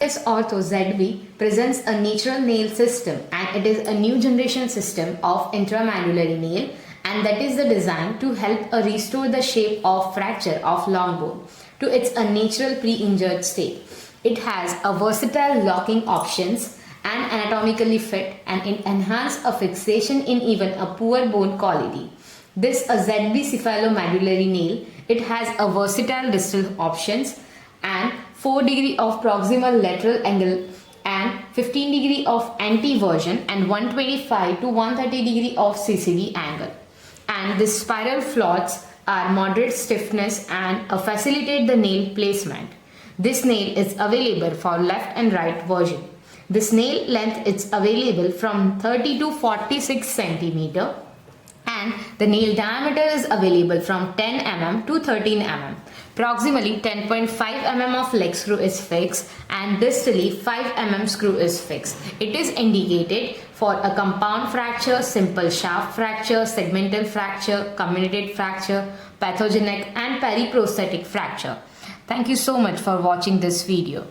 This Ortho ZB presents a natural nail system, and it is a new generation system of intramedullary nail, and that is the design to help restore the shape of fracture of long bone to its natural pre-injured state. It has a versatile locking options and anatomically fit, and it enhances a fixation in even a poor bone quality. This a ZB cephalomedullary nail. It has a versatile distal options and 4 degree of proximal lateral angle and 15 degree of anti-version and 125 to 130 degree of CCD angle. And the spiral floats are moderate stiffness and facilitate the nail placement. This nail is available for left and right version. This nail length is available from 30 to 46 centimeter, and the nail diameter is available from 10 mm to 13 mm. Proximally 10.5 mm of leg screw is fixed and distally 5 mm screw is fixed. It is indicated for a compound fracture, simple shaft fracture, segmental fracture, comminuted fracture, pathogenic and periprosthetic fracture. Thank you so much for watching this video.